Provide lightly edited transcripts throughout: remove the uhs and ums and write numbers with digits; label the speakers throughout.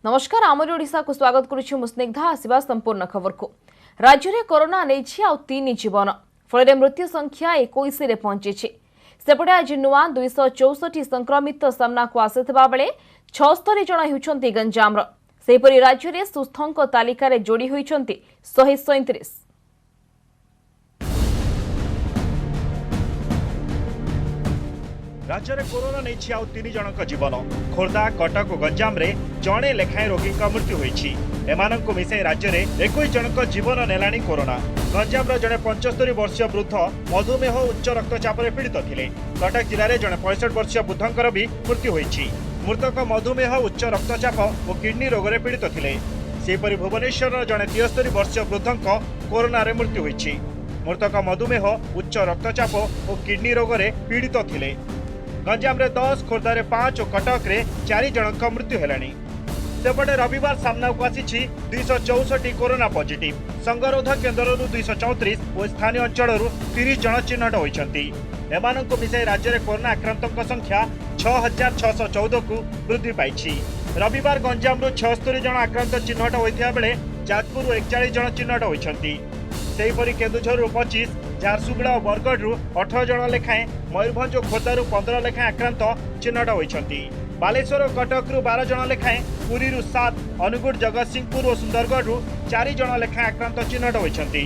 Speaker 1: नमस्कार आमर ओडिशा को स्वागत करुछु मुस्निग्धा आसिबा संपूर्ण खबर को। राज्य में कोरोना नहीं आउ 3 जीवन फल मृत्यु संख्या 21 रे पहुंची। सेपटे आज नुआ 264 संक्रमित सामना को आसिथिबा बेले 76 जन होउछंती गंजाम। सेपरि राज्य में सुस्थंक तालिकार जोड़ी होइछंती 137।
Speaker 2: राज्य में कोरोना नहीं आउ 3 जनक जीवन खोर्धा कटक और गंजाम रे जड़े लेखाएं रोगी मृत्यु होईछि। एमानंको मिसाई राज्य में 21 जनक जीवन नेलानी कोरोना। गंजाम जड़े 75 वर्षीय वृद्ध मधुमेह उच्च रक्तचाप पीड़ित थिले। कटक जिले में जड़े 65 वर्षीय वृद्धंकर भी मृत्यु होईछि। मृतक मधुमेह उच्च रक्तचाप और किडनी रोग में पीड़ित थिले। सेपरि भुवनेश्वर जड़े 73 वर्षीय वृद्धंक कोरोना रे मृत्यु होईछि। मृतक मधुमेह उच्च रक्तचाप और किडनी रोग में पीड़ित थिले। गंजाम रे 10, खोर्धा रे 5 और कटक रे 4 जनक मृत्यु हेलानी। सेपटे रविवार सामना को आसी 264 कोरोना पॉजिटिव। संगरोध केन्द्र 234 और स्थानीय अंचल 30 जन चिन्हट होती। एमानंको मिसाई राज्य में कोरोना आक्रांतों संख्या 6614 को वृद्धि पाई। रविवार गंजाम 76 जन आक्रांत चिन्हट होता बेले जाजपुर 41 जन चिन्हट होती। सेहीपरि केन्दुझर 25, झारसुगुड़ा और बरगढ़ 18 जन लेखाएं, मयूरभंज और खोर्धा 15 लेखाएं आक्रांत चिन्हट होती। बालेश्वर और कटक 12 जन लेखाएं, पुरी 7, अनुगुड़ जगतसिंहपुर और सुंदरगढ़ 4 जन लेखाएं आक्रांत चिन्हट होती।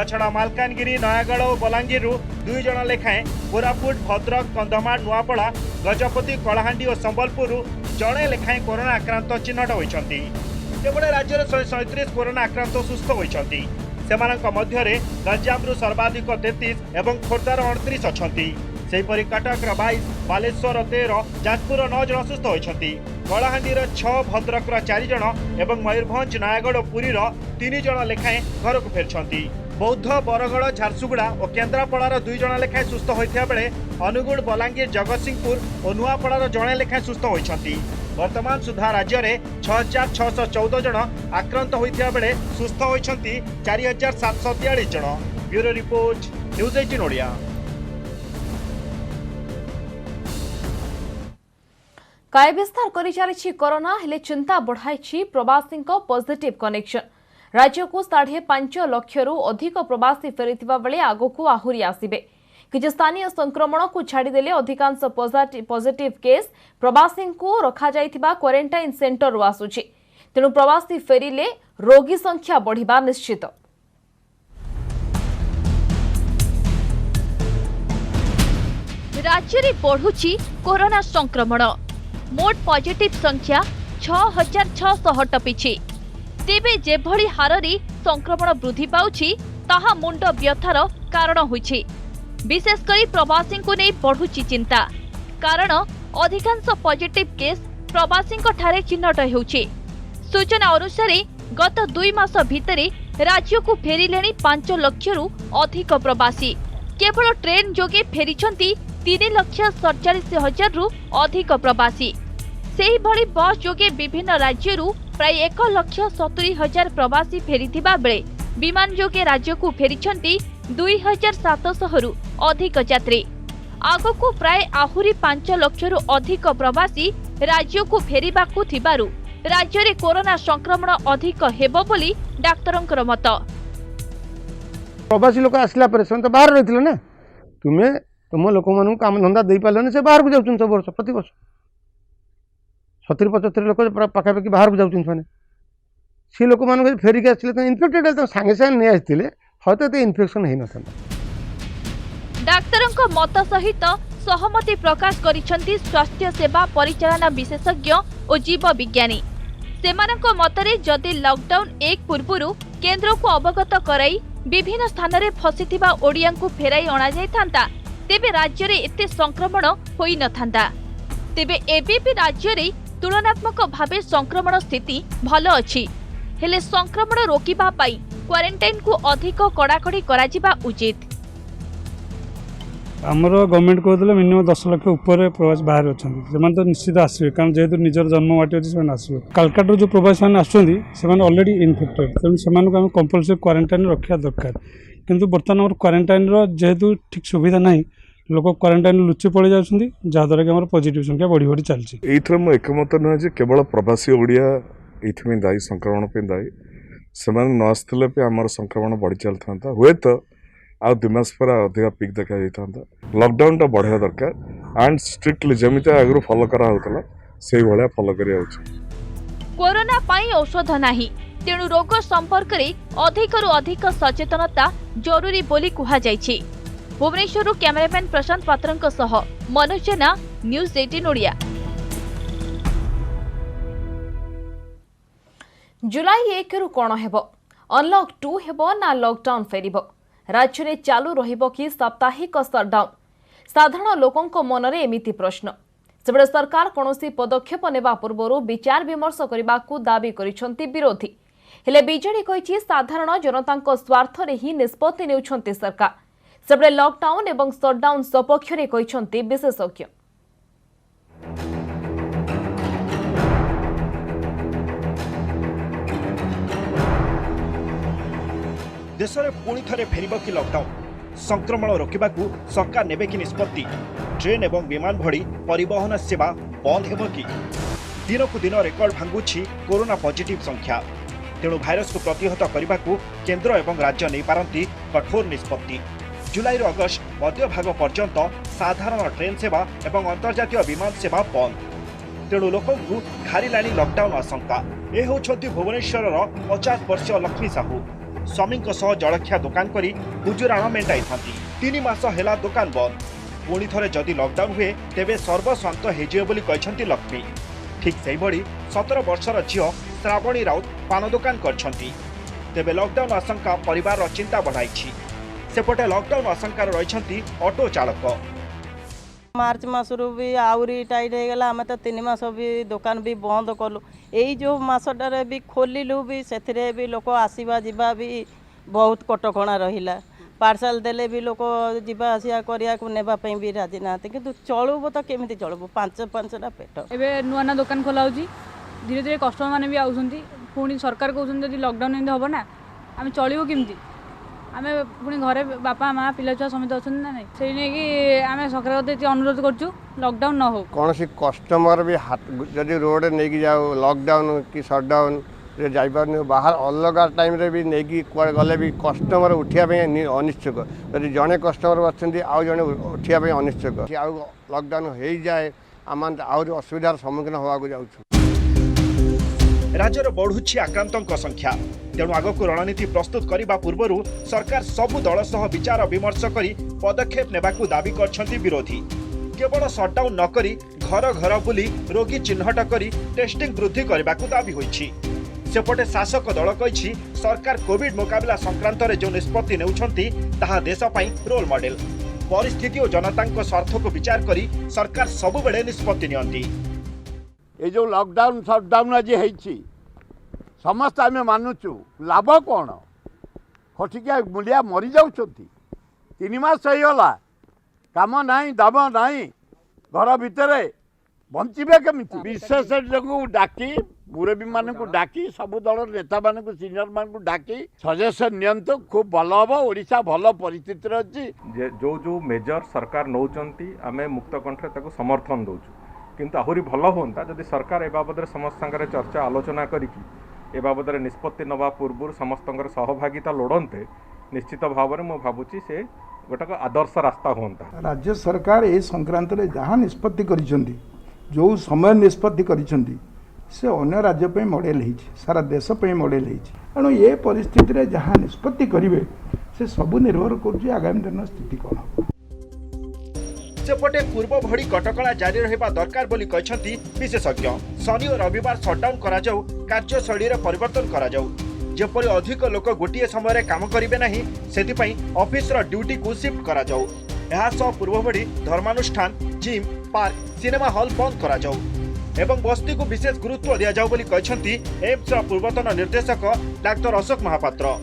Speaker 2: छड़ा मालकानगिरी, नयागढ़ और बलांगीर 2 जन लेखाएं, कोरापुट, भद्रक, कंधमाल, नुआपड़ा, गजपति, कलाहांडी और संबलपुर जड़े लेखाएं कोरोना आक्रांत चिन्हट होती। सेपटे राज्य में 137 कोरोना आक्रांत सुस्थ होती। सेमानक मध्यरे गंजाम सर्वाधिक 33 एवं खोर्धार 38 अछंती। सेहीपरि कटक 22, बालेश्वर 13, जाजपुर 9 जन सुस्थ होती। कलाहांडी 6, भद्रक 4 जन एवं मयूरभंज, नयागढ़ और पुरी 3 जन लेखाएं घर को फेरछंती। बौद्ध, बरगढ़, झारसुगुड़ा और केन्द्रापड़ार 2 जन लेखाएं सुस्थ होता बेले अनुगुड़, बलांगीर, जगतसिंहपुर और नुआपड़ार जड़े लेखाएं सुस्थ होती। वर्तमान सुधा राज्य में 6614 जन आक्रांत होता बेले सुस्थ होती 4743 जन। Bureau report, news 18 Odia.
Speaker 1: काय विस्तार करी चली कोरोना हेले चिंता बढ़ाई प्रवासी पॉजिटिव कनेक्शन। राज्य को 5.5 लाख अधिक प्रवासी फेरी बेले आगक आहुरी आसबे। किसी स्थानीय संक्रमण को छाड़देले अधिकांश पॉजिटिव केस प्रवासी को रखा जाइथिबा क्वारंटाइन सेंटर रो आसुछि। तेणु प्रवासी फेरिले रोगी संख्या बढ़िबा निश्चित।
Speaker 3: राज्य में बढ़ुछि कोरोना संक्रमण। मोट पॉजिटिव संख्या 6600 टपिछि। तेबे जेभଳି हाररी संक्रमण वृद्धि पाउछि ताहा मुंड व्यथार कारण होइछि। विशेषकर प्रवासी को नहीं बढ़ुची चिंता, कारण अधिकांश पॉजिटिव केस प्रवासी ठारे चिन्हट होउछि। सूचना अनुसार गत 2 मास भितरे राज्य को फेरिले 5 लाख अधिक प्रवासी। केवल ट्रेन जोगे फेरिछंती 3,47,000 रु अधिक प्रवासी। सेही भली बस जोगे विभिन्न राज्यरू प्राय 1,70,000 प्रवासी फेरिथिबा बेले विमान जोगे राज्य को फेरिछंती 2,700 रु अधिक यात्री। आगको प्राय आहुरी 5 लाख रु अधिक प्रवासी राज्य को फेरिबाकू थिबारु राज्य रे कोरोना संक्रमण अधिक हेबो बोली डाक्तरंकर मत।
Speaker 4: प्रवासी लोक आसला पर से तो बाहर रही ना, तुम्हें तुम लोक मान काम धंदा दे पारे से बाहर को जाऊँ सब वर्ष प्रति वर्ष 70-75 लोक पाखापाखि बाहर को जाऊँ। सी लोक मान फेरिक आसले इनफेक्टेड सागे सागे नहीं आसते हयतो इनफेक्शन हो न।
Speaker 3: डाक्तरंक मत सहित सहमति प्रकाश करिसेंती स्वास्थ्य सेवा परिचालना विशेषज्ञ और जीव विज्ञानी। सेमानक मतरे जदि लॉकडाउन 1 पूर्वरु केंद्र को अवगत कराई विभिन्न स्थान रे फसिथिबा ओडिया को फेराई अणा जायथांता तेबे राज्य रे एते संक्रमण होई नथांता। तेबे एबे भी राज्य रे तुलनात्मक भावे संक्रमण स्थिति भलो अछि। हेले संक्रमण रोकिबा पाई क्वारंटाइन को अधिक कड़ाकड़ी करा जिबा उचित।
Speaker 5: आमर गवर्नमेंट कहते मिनिमम 10 लाख ऊपर प्रवासी बाहर अच्छा से तो निश्चित आसवे, कारण जेहेतु निजर जन्ममाटी अच्छे से आसवे। कालकाटा जो प्रवासी मैंने आसुँच अलरेडी इनफेक्टेड, तेणु से आम कंपलसरी क्वारंटाइन रखा दरकार। किंतु बर्तमान क्वारंटाइन जेहेतु ठीक सुविधा ना, लोक क्वारंटाइन लुचि पड़े जाती जहाँद्वारा कि पॉजिटिव संख्या बढ़ी बढ़ी चलती।
Speaker 6: एथर मु एकमत नुहे केवल प्रवासी ओडिया ये दायी संक्रमण पे दायी से न आसते भी आम संक्रमण बढ़ी चल था हुए तो आ 2 मास पर अधिक पिक देखा जाता लॉकडाउन टा बढ़िया दरकार एंड स्ट्रिक्टली जमी आगु फॉलो करा से भाया फॉलो करा
Speaker 3: कोरोना पाई औषध नाही तेणु रोग संपर्क रे अधिकरु अधिक सचेतनता जरूरी बोली कुहा जायछि। भुवनेश्वरु कैमरामैन प्रशांत पात्रंक सह मनोज जेना, न्यूज 18 ओडिया।
Speaker 1: जुलाई 1 रु कोण हेबो अनलॉक 2 हेबो ना लॉकडाउन फेरिबो राज्य रे चालू रहिबो कि साप्ताहिक शटडाउन साधारण लोकंक मनरे एमिति प्रश्न सेबडे सरकार कोनोसी पदक्षेप नेबा पूर्वरु विचार विमर्श करबाकू दाबी करिसंती विरोधी हेले बीजेडी कहिछि साधारण जनतांक स्वार्थ रे ही निष्पत्ति नेउछंती सरकार सेबडे लॉकडाउन एवं शटडाउन सपक्ष रे कहिसंती विशेषज्ञ।
Speaker 2: देश में पुणी थे फेर कि लॉकडाउन संक्रमण रोकने को सरकार नेबे कि निष्पत्ति ट्रेन एवं विमान भड़ी परिवहन सेवा बंद हेब कि दिन को दिन रेकर्ड भांगुछि कोरोना पॉजिटिव संख्या तेणु भाइरस को प्रतिहत करने को केंद्र एवं राज्य नहीं पारती कठोर निष्पत्ति जुलाई अगस्ट मध्य भाग पर्यंत साधारण ट्रेन सेवा एवं अंतर्जातीय विमान सेवा बंद तेणु लोक घारिला लॉकडाउन आशंका ए होछंती भुवनेश्वर 50 वर्षीय लक्ष्मी साहू स्वामी जलखिया दुकान करी गुजराण मेटाई था 3 मास है दुकान बंद पुणी थे जदि लॉकडाउन हुए तेबे सर्वस्वांत होली लक्ष्मी ठीक से 17 वर्षर झील श्रावणी राउत पान दुकान कर लॉकडाउन आशंका परिवार चिंता बढ़ाई सेपटे लॉकडाउन आशंकार रही ऑटो चालक
Speaker 7: मार्च मासरू भी आउरी टाइट हो गला आम तो 3 मास भी दुकान भी बंद कलु यही जो मसटारे भी खोलू भी से भी लोक आसवा जावा भी बहुत कटकणा रहा पार्सल देले भी लोक जावा आसिया करने भी राजी ना कि चलुब तो केमी चलुब 5-5टा पेट
Speaker 8: एवं नुआ नुआ दुकान खोला धीरे धीरे कस्टमर मैंने भी आउंट पुणी सरकार कहते लॉकडाउन एमती हम ना आम चलू केमती आम पुणी घरे बापा माँ पिला छुआ समित अच्छा ना नहीं से नहीं आम सरकार कते अनुरोध करूँ लॉकडाउन न हो
Speaker 4: कौन सी कस्टमर भी जदि रोड नहीं जाओ लॉकडाउन कि सटडाउन जापार बाहर अलग टाइम रे भी नहीं कुआड़े गले भी कस्टमर उठापी अनिश्चक जदि जड़े कस्टमर अच्छा आउ जड़े उठापी अनिश्चक आउ लॉकडाउन हो जाए आम आहरी असुविधार सम्मुखीन होगा जाऊँ
Speaker 2: राज्यर बढ़ुछि आक्रांतों संख्या तेणु आगक रणनीति प्रस्तुत करने पूर्व सरकार सबु दल सह विचार विमर्श करी पदक्षेप नेबाकू दाबी करछंती विरोधी केवल शटडाउन न करी घर घर बुली रोगी चिन्हट करी टेस्टिंग वृद्धि करबाकू दाबी होइछि सेपटे शासक दल कहिछि सरकार कोविड मुकाबला संक्रांत रे जो निष्पत्ति नेउछंती ताहा देश पई रोल मॉडल परिस्थिति और जनतांक स्वार्थ को विचार करी सरकार सबु बेले निष्पत्ति नियंती
Speaker 9: ये जो लॉकडाउन शटडाउन आज है समस्त आम मानुचु लाभ कौन खटिकिया मूलिया मरी जाऊँ 3 मास होगा काम ना दाम ना घर भितर बंचे केमी विशेषज्ञ को डाकी मुरबी मान को डाकी सबु दल नेता मान सीनियर मान को डाकी सजेसन नियंतु खूब भल हम ओडिशा भल परिस्थिति अच्छी
Speaker 10: जो जो मेजर सरकार नौचंती आमे मुक्त कंठे समर्थन दौचु किंतु आहुरी भल होता जदि सरकार ए बाबद समस्त चर्चा आलोचना करिकी ए बाबद निष्पत्ति नवा पूर्व समस्त सहभागिता लोड़ते निश्चित भाव में भावुची से गोटे आदर्श रास्ता होता
Speaker 11: राज्य सरकार ए संक्रांत रे जहाँ निष्पत्ति करिसेंती जो समय निष्पत्ति करिसेंती से अन्य राज्य पे मॉडल है सारा देश पे मॉडल है तेणु ये परिस्थिति रे जहाँ निष्पत्ति करिवे से सबु निर्भर कर आगामी दिन स्थिति कौन
Speaker 2: सेपटे पूर्व भड़ी कटकणा जारी रहिबा दरकार बोली कहछंती विशेषज्ञ शनि और रविवार शटडाउन करा जाऊ कार्यशैली रे परिवर्तन करा जाऊ जेपरि अधिक लोक गोटिए समय रे काम करिवे नाही सेति पई ऑफिस रो ड्यूटी को शिफ्ट करा जाऊ एहा सह पूर्व भड़ी धर्मानुष्ठान जिम पार्क सिनेमा हॉल बंद करा जाऊ एवं बस्ती को विशेष गुरुत्व दिया जाऊ बोली कहछंती एम्स रो पूर्वतन निर्देशक डाक्टर अशोक महापात्र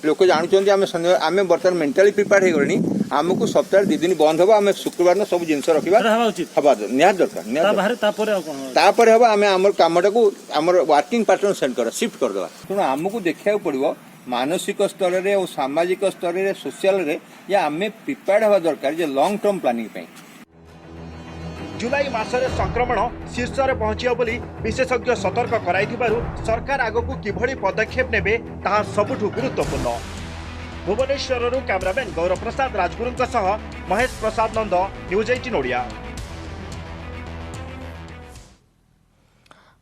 Speaker 12: लोक जानते आम बर्तमान मेंटाली प्रिपेयर हो गले आमको सप्ताह 2 दिन बंद हम आम शुक्रवार सब जिन रखा निहार दरकार हम आम कमटा को आम वर्किंग पैटर्न सेट कर शिफ्ट करदे तेणु आमको देखा पड़ो मानसिक स्तर में और सामाजिक स्तर में सोशल आम प्रिपेयर हवा दरकार लॉन्ग टर्म प्लानिंग
Speaker 2: जुलाई मासरे संक्रमण शीर्ष में पहुंचो बोली विशेषज्ञ सतर्क कराइथिबारु सरकार आगकू किभଳି पदक्षेप नेबे ताहा सबुठु गुरुत्वपूर्ण। भुवनेश्वर कैमरामैन गौरव प्रसाद राजगुरु सह महेश प्रसाद नंद, न्यूज 18 ओडिया।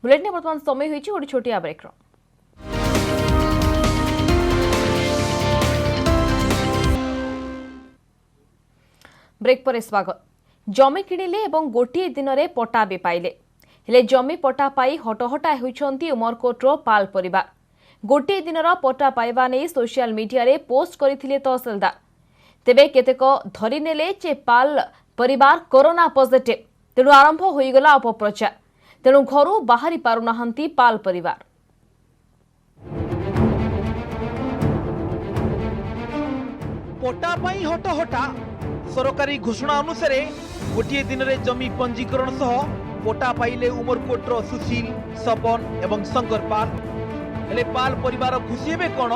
Speaker 1: बुलेटिन वर्तमान समय होइछि गोटे छोटिया ब्रेक। ब्रेक पर स्वागत। जमी किणिले एवं गोटे दिन में पट्टा भी पाइले हेले जमी पट्टा पाई हटहटा होइछंती उमरकोटर पाल परिवार। गोटे दिनर पट्टा पाइबा नहीं सोशल मीडिया रे पोस्ट करथिले तहसीलदार। तेबे केतेक धरी नेले जे पाल परिवार कोरोना पॉजिटिव, तेणु आरंभ होईगला अपप्रचार। तेणु घरू बाहरी पारुनाहांती पाल परिवार।
Speaker 13: पट्टा पाई हटहटा सरकारी घोषणा अनुसार गोटे दिन में जमी पंजीकरण सह पट्टा पाइले उमरकोटर सुशील, सपन एवं शंकर पाल। हेले पाल परिवार खुशी हेबे कोन?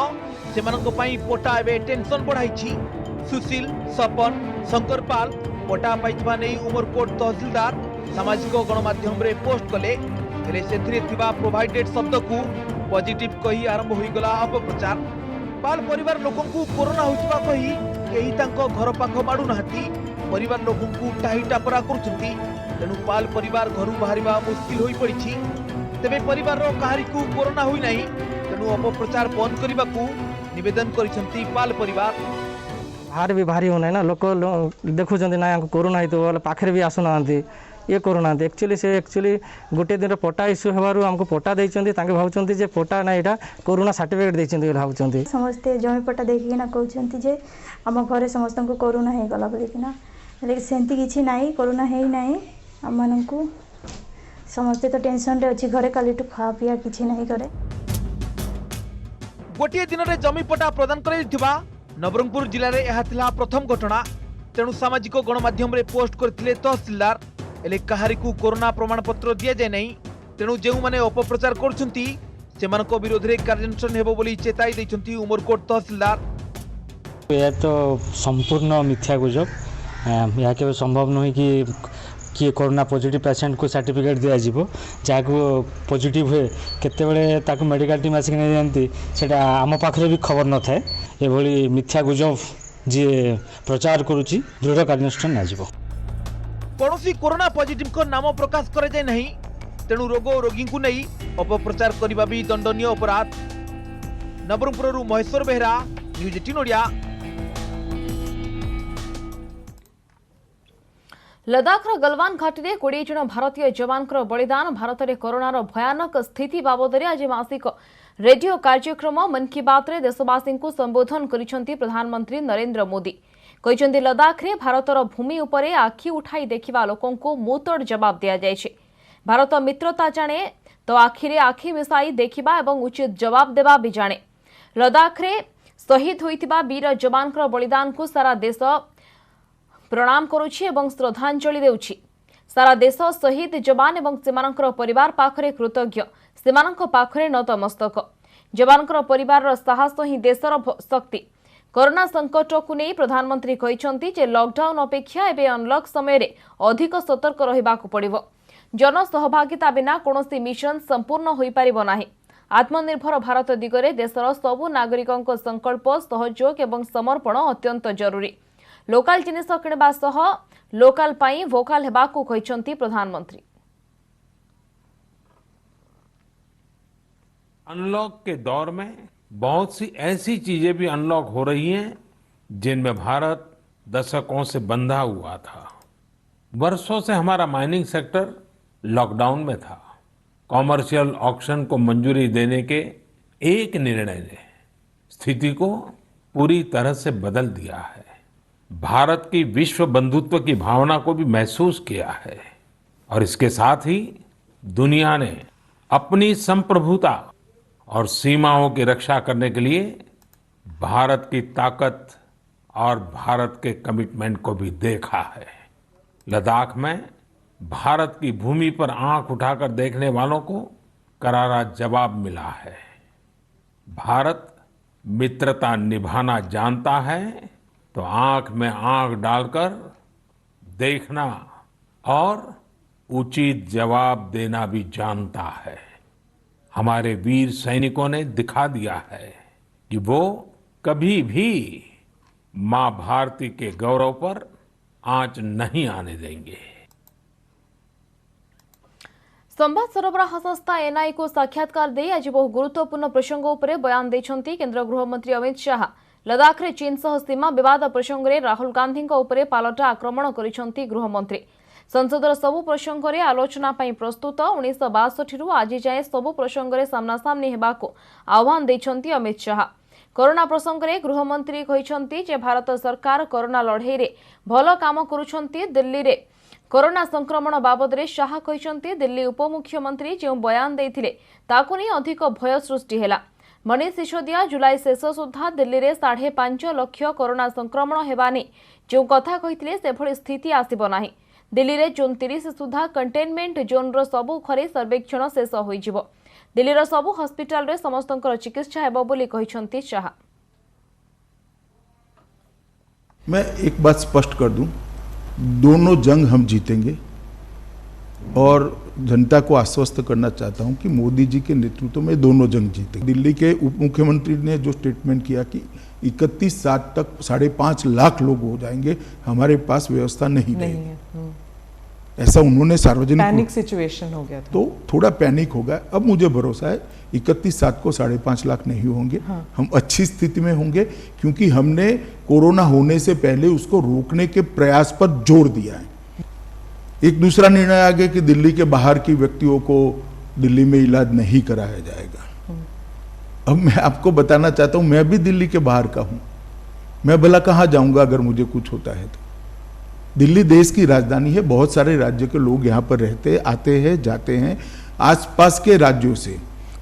Speaker 13: सेमानक पई पट्टा एबे टेंशन बढ़ाइछि। सुशील, सपन, शंकर पाल पट्टा पाइछबा नै उमरकोट तहसीलदार सामाजिक गणमाध्यम रे पोस्ट कले। हेले सेथिरे थिबा प्रोवाइडेड शब्द को पॉजिटिव कही आरंभ होई गला अपप्रचार। पाल परिवार लोकंकु कोरोना होइछबा कही केही तांको घर पाख माडू नाहती। परिवार लोकंकु टाही टापरा करछंती। तेणु पाल परिवार घरु बाहरिबा मुश्किल होई पड़िछि। तेबे परिवार रो काहारिकु कोरोना होई नाही, तेणु अपप्रचार बंद करिबाकू निवेदन करिसंती पाल परिवार।
Speaker 14: बाहर भी बाहरी होना ना, लोक देखुचंती ना कोरोना हितो बोले पाखरे भी आसु नांती ये कोरोना। एक्चुअली गोटे दिन पट्टा इश्यू हेबारु हमको पट्टा देइचंती, तांके भावचंती जे पट्टा ना एटा कोरोना सर्टिफिकेट देइचंती भावचंती।
Speaker 15: समस्ते जमी पट्टा देखिना कहउचंती जे हम घरे समस्त को कोरोना हे गला बोलिकिना, लेकिन सेंती किछि नाही, कोरोना हे नाही। हमनकु समस्ते तो टेंशन रे अछि, घरे काली टु खा पिया किछि नाही करे।
Speaker 13: गोटे दिन रे जमी पट्टा प्रदान करैथिबा नवरंगपुर जिले में यह थिला प्रथम घटना। तेणु सामाजिक गणमाध्यम रे पोस्ट करथिले तहसीलदार। एले काहारिकु कोरोना प्रमाण पत्र दिया जाय नहीं। तेणु जेउ माने अपप्रचार करछंती सेमानक विरोध रे कार्यानुष्ठान हेबो बोली चेताई दैछंती उमरकोट तहसीलदार।
Speaker 16: यह तो संपूर्ण मिथ्या गुजब। यह केवल संभव नहीं कि किए कोरोना पॉजिटिव पेशेंट को सर्टिफिकेट दिया जीवो, जाको पॉजिटिव हुए केतेबेले ताको मेडिकल टीम आसिक नहीं जानती, सेटा आम पाखरे भी खबर न थाए। एभली मिथ्या गुजब जी प्रचार करुची दृढ़ कार्यानुष्ठान नाजिबो।
Speaker 13: कौनसी कोरोना पॉजिटिव को नाम प्रकाश करे जाय नहीं। तेणु रोग और रोगी को नहीं अपप्रचार करबा भी दंडनीय अपराध। नवरंगपुरରୁ महेश्वर बेहरा, न्यूज 18 ओडिया।
Speaker 1: लद्दाखर गलवान घाटी में 20 जन भारतीय जवानकर बलिदान। भारत में कोरोनार भयानक स्थिति बाबद आज मासिक रेडियो कार्यक्रम मन की बात रे देशवासी को संबोधन करिसेंती प्रधानमंत्री नरेंद्र मोदी। कहते लद्दाख रे भारतर भूमि उपरे आखि उठाई देखिबा लोकों को मुतड़ जवाब दिया जायछि। भारत मित्रता जाने तो आखिरे आखि मिसाई देखिबा एवं उचित जवाब देवा भी जाने। लद्दाख रे शहीद होइतिबा वीर जवानकर बलिदान को सारा देश प्रणाम करुछि एवं श्रद्धांजलि देउछि। सारा देश शहीद जवान एवं सेमानकर परिवार पाखरे कृतज्ञ, सेमानक पाखरे नतमस्तक। जवानकर परिवार साहस ही देशर शक्ति। कोरोना संकट को नहीं प्रधानमंत्री कहते जे लॉकडाउन अपेक्षा एवं अनलॉक समय रे अधिक सतर्क रहिबाकु पड़िबो। जन सहभागिता बिना कोनोसी मिशन संपूर्ण होई परिबो नाही। आत्मनिर्भर भारत दिगरे देशर सबु नागरिकंक संकल्प, सहयोग एवं समर्पण अत्यंत जरूरी। लोकल जिनिस किणवा सह लोकल पाई वोकल हेबाकु कहते प्रधानमंत्री।
Speaker 17: अनलॉक के दौर में बहुत सी ऐसी चीजें भी अनलॉक हो रही हैं जिनमें भारत दशकों से बंधा हुआ था। वर्षों से हमारा माइनिंग सेक्टर लॉकडाउन में था। कॉमर्शियल ऑक्शन को मंजूरी देने के एक निर्णय ने स्थिति को पूरी तरह से बदल दिया है। भारत की विश्व बंधुत्व की भावना को भी महसूस किया है और इसके साथ ही दुनिया ने अपनी संप्रभुता और सीमाओं की रक्षा करने के लिए भारत की ताकत और भारत के कमिटमेंट को भी देखा है। लद्दाख में भारत की भूमि पर आंख उठाकर देखने वालों को करारा जवाब मिला है। भारत मित्रता निभाना जानता है तो आंख में आंख डालकर देखना और उचित जवाब देना भी जानता है। हमारे वीर सैनिकों ने दिखा दिया है कि वो कभी भी मां भारती के गौरव पर आंच नहीं आने देंगे।
Speaker 1: संबाद सरबराह संस्था एनआई को साक्षात्कार दे आज बहु गुरुत्वपूर्ण प्रसंग उपरे बयान देछंती केंद्र गृहमंत्री अमित शाह। लद्दाख रे चीन सह सीमा विवाद प्रसंग रे राहुल गांधी उपरे पालटा आक्रमण करिसंती गृहमंत्री। संसदर सबु प्रसंग रे आलोचना पई प्रस्तुत 1962 रु आज जाए सबु प्रसंग रे सामनासामनी हेबाको आह्वान देछंती अमित शाह। कोरोना प्रसंग रे गृहमंत्री कहिसंती जे भारत सरकार कोरोना लड़ाई रे भल काम करुछंती। दिल्ली रे कोरोना संक्रमण बाबद रे शाह कहिसंती दिल्ली उपमुख्यमंत्री जो बयान देथिले ताकु नै अधिक भय सृष्टि हैला। मनीष सिसोदिया जुलाई शेष सुधा दिल्ली रे 5.5 लाख कोरोना संक्रमण हेबानी जो कथा कहिथिले से भली स्थिति आसीबो नाही। दिल्ली रे जून 30 सुधा कंटेनमेंट जोन रो सबु खरे सर्वेक्षण शेष होई जिवो। दिल्ली रो सबु हॉस्पिटल रे समस्तंकर चिकित्सा हेबो बोली कहिसंती शाह।
Speaker 11: मैं एक बात स्पष्ट कर दूं, दोनों जंग हम जीतेंगे और जनता को आश्वस्त करना चाहता हूं कि मोदी जी के नेतृत्व में दोनों जंग जीतेंगे। दिल्ली के उप मुख्यमंत्री ने जो स्टेटमेंट किया कि 31/7 तक 5.5 लाख लोग हो जाएंगे, हमारे पास व्यवस्था नहीं रहेगी, ऐसा उन्होंने सार्वजनिक
Speaker 18: पैनिक सिचुएशन हो गया था।
Speaker 11: तो थोड़ा पैनिक होगा। अब मुझे भरोसा है 31/7 को 5.5 लाख नहीं होंगे। हाँ। हम अच्छी स्थिति में होंगे क्योंकि हमने कोरोना होने से पहले उसको रोकने के प्रयास पर जोर दिया है। एक दूसरा निर्णय आ गया कि दिल्ली के बाहर की व्यक्तियों को दिल्ली में इलाज नहीं कराया जाएगा। अब मैं आपको बताना चाहता हूं, मैं भी दिल्ली के बाहर का हूं, मैं भला कहां जाऊंगा अगर मुझे कुछ होता है तो। दिल्ली देश की राजधानी है, बहुत सारे राज्य के लोग यहाँ पर रहते आते हैं जाते हैं। आसपास के राज्यों से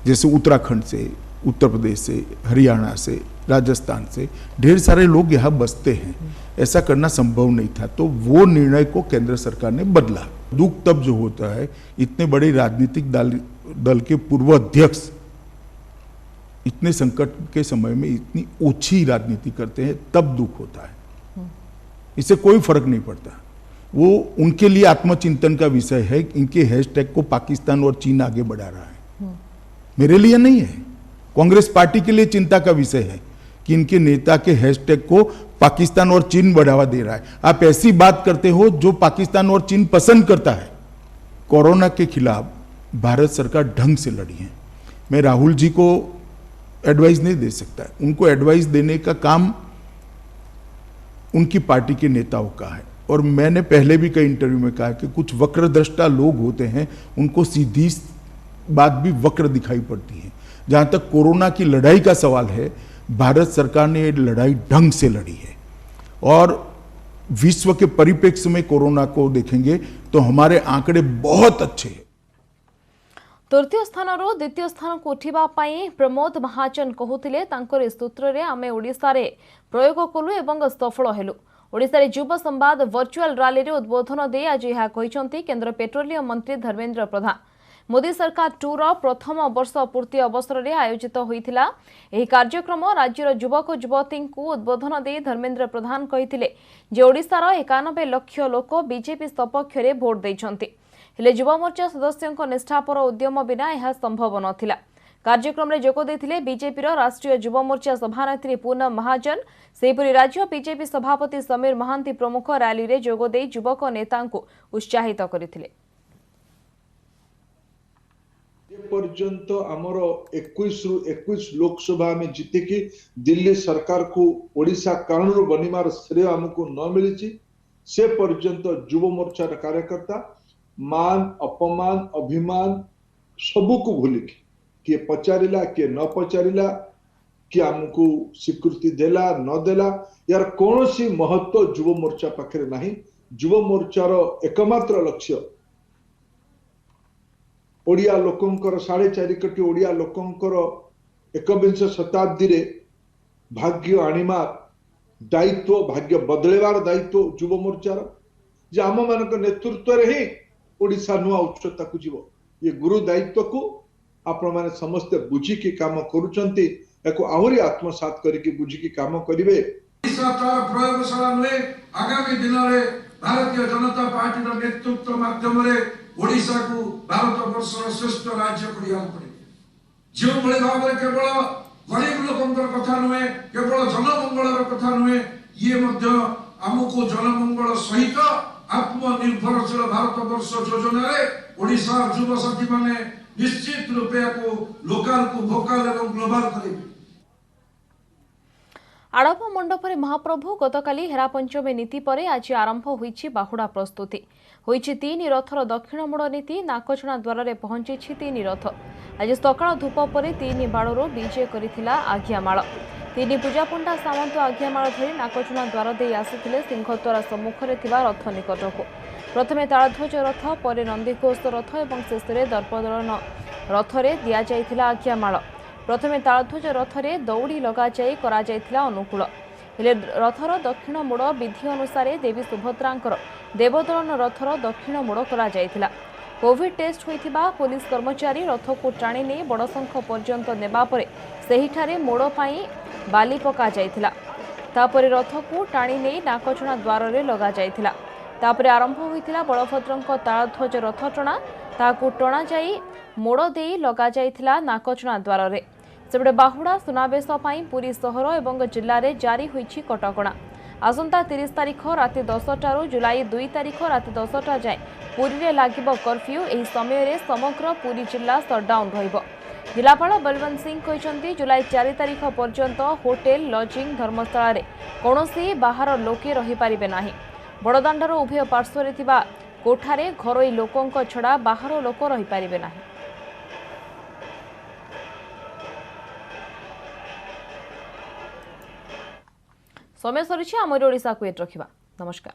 Speaker 11: जैसे उत्तराखंड से, उत्तर प्रदेश से, हरियाणा से, राजस्थान से ढेर सारे लोग यहाँ बसते हैं। ऐसा करना संभव नहीं था, तो वो निर्णय को केंद्र सरकार ने बदला। दुख तब जो होता है, इतने बड़े राजनीतिक दल के पूर्व अध्यक्ष इतने संकट के समय में इतनी ओछी राजनीति करते हैं, तब दुख होता है। इससे कोई फर्क नहीं पड़ता, वो उनके लिए आत्मचिंतन का विषय है। इनके हैशटैग को पाकिस्तान और चीन आगे बढ़ा रहा है, मेरे लिए नहीं है। कांग्रेस पार्टी के लिए चिंता का विषय है कि इनके नेता के हैशटैग को पाकिस्तान और चीन बढ़ावा दे रहा है। आप ऐसी बात करते हो जो पाकिस्तान और चीन पसंद करता है। कोरोना के खिलाफ भारत सरकार ढंग से लड़ी है। मैं राहुल जी को एडवाइस नहीं दे सकता, उनको एडवाइस देने का काम उनकी पार्टी के नेताओं का है। और मैंने पहले भी कई इंटरव्यू में कहा कि कुछ वक्रदृष्टा लोग होते हैं, उनको सीधी बात भी वक्र दिखाई पड़ती है। जहां तक कोरोना की लड़ाई का सवाल है, भारत सरकार ने ये लड़ाई ढंग से लड़ी है। और विश्व के परिप्रेक्ष्य में कोरोना को देखेंगे तो हमारे आंकड़े बहुत अच्छे हैं।
Speaker 1: तृतीय स्थान द्वितीय स्थान को उठा प्रमोद महाजन कहते तांकर सूत्र रे आमे ओडिशा रे प्रयोग कलु एवं सफल हेलु। ओडिशा रे युव संवाद वर्चुअल रैली रे उद्बोधन दे आज यह कहिसंती केंद्र पेट्रोलियम मंत्री धर्मेंद्र प्रधान। मोदी सरकार 2 रो प्रथम वर्ष पूर्ति अवसर में आयोजित होइथिला एही कार्यक्रम राज्यर युवक युवती को उद्बोधन दे धर्मेंद्र प्रधान कहिथिले जे ओडिशा रो 91 लाख लोक बीजेपी सपक्ष रे भोट दैछंती, हेले युवा मोर्चा सदस्यों निष्ठापर उद्यम बिना यह संभव नथिला। कार्यक्रम में जोग देथिले बीजेपी राष्ट्रीय युवा मोर्चा सभानेत्री पूनम महाजन, सेहीपरि राज्य बीजेपी सभापति समीर महांती प्रमुख रैली रे जोग दे युवक नेता को उत्साहित करथिले।
Speaker 19: पर्यंत आमर 21 रु 21 लोकसभा में जीतिकी दिल्ली सरकार को ओडिशा कानून बनिमार श्रेय आमको न मिली, से पर्यंत युव मोर्चा कार्यकर्ता मान अपमान अभिमान सबू को भूलिकी किए पचारिला किए न पचारिला, कि आमको स्वीकृति देला न देला, यार कौन सी महत्व युव मोर्चा पाखे नहीं। युव मोर्चार एकमात्र लक्ष्य ओडिया लोकंकर 4.5 कोटी ओडिया लोकंकर 21 शताब्दी रे भाग्य आनिमार दायित्व, भाग्य बदलेवार दायित्व युव मोर्चार, जे आम मानक नेतृत्व रे ही ओडिशा नुआ उच्चता को जीव। ये गुरु दायित्व को आपण माने समस्त बुझिकी काम करूचंती, एको आहुरी आत्मसात करिकी बुझिकी काम करिवे।
Speaker 20: प्रयोगशाला नुहे, आगामी दिन में भारतीय जनता पार्टी नेतृत्व माध्यम
Speaker 18: ओडिशा को भारत वर्षर श्रेष्ठ राज्य करिया पड़े जो भले भाव में केवल गरीब लोकंकर कथा नुहे केवल जनमंगलर कथा नुहे ये मध्य हमको जनमंगल सहित आत्मनिर्भरशील भारत वर्ष योजना रे ओडिशा युवशक्ति माने निश्चित रूपे को लोकल को भोकल एवं ग्लोबल करेंगे।
Speaker 1: आड़प मंडपरे महाप्रभु गतकाली हेरा पंचमी नीति पर आज आरंभ होईछि बाहुड़ा प्रस्तुति होईछि 3 रथर दक्षिण मोड़ नीति नाकचणा द्वार पहुंची 3 रथ आज सकाळ धूप पर 3 बाड़ू विजय करिथिला आज्ञामाळ 3 पूजापंडा सामंत आज्ञामाळ धरी नाकचणा द्वार दे आसिथिले सिंहद्वार सम्मुखरे थिबा रथ निकटकू प्रथमे तालध्वज रथ पर नंदीघोष रथ और शेष दर्पदलन रथरे दिया जाइथिला आज्ञामाळ प्रथमे तालध्वज रथरे दौड़ी लगा जाई करा जाइथिला अनुकूल हेले रथर दक्षिण मोड़ विधि अनुसार देवी सुभद्रांकर देवदलन रथर दक्षिण मोड़ करा जाइथिला कोविड टेस्ट होइथिबा पुलिस कर्मचारी रथ को टाणी नहीं बड़शंख पर्यंत नेबा परे सेहिठारे मोड़ पाई बाली पका जाइथिला तापरे रथ को टाणी नहीं नाकचणा द्वार रे लगा जाइथिला तापरे आरंभ होइथिला बलभद्रंक तालध्वज रथ टणा ताकू टणा जाई मोड़ देई लगा जाइथिला नाकचणा द्वार रे सेबडे बाहुड़ा सुनावेश पाई पुरी सहर और जिले में जारी होईछि कटकणा आसंता 30 तारिख राति 10टारू जुलाई 2 तारिख राति 10टा जाए पुरी रे लागिबो कर्फ्यू एही समय रे समग्र पुरी जिला सटडाउन रहिबो जिलापाल बलवंत सिंह कहते जुलाई 4 तारिख पर्यंत होटेल लजिंग धर्मशाला रे कौनसी बाहर लोके रही पारिबे नाही बड़दाण्डर उभय पार्श्व थिबा कोठारे घरोई लोकों छड़ा बाहर लोक रही पारिबे नाही। समय सरी आमर ओडिशा को एट रखा नमस्कार।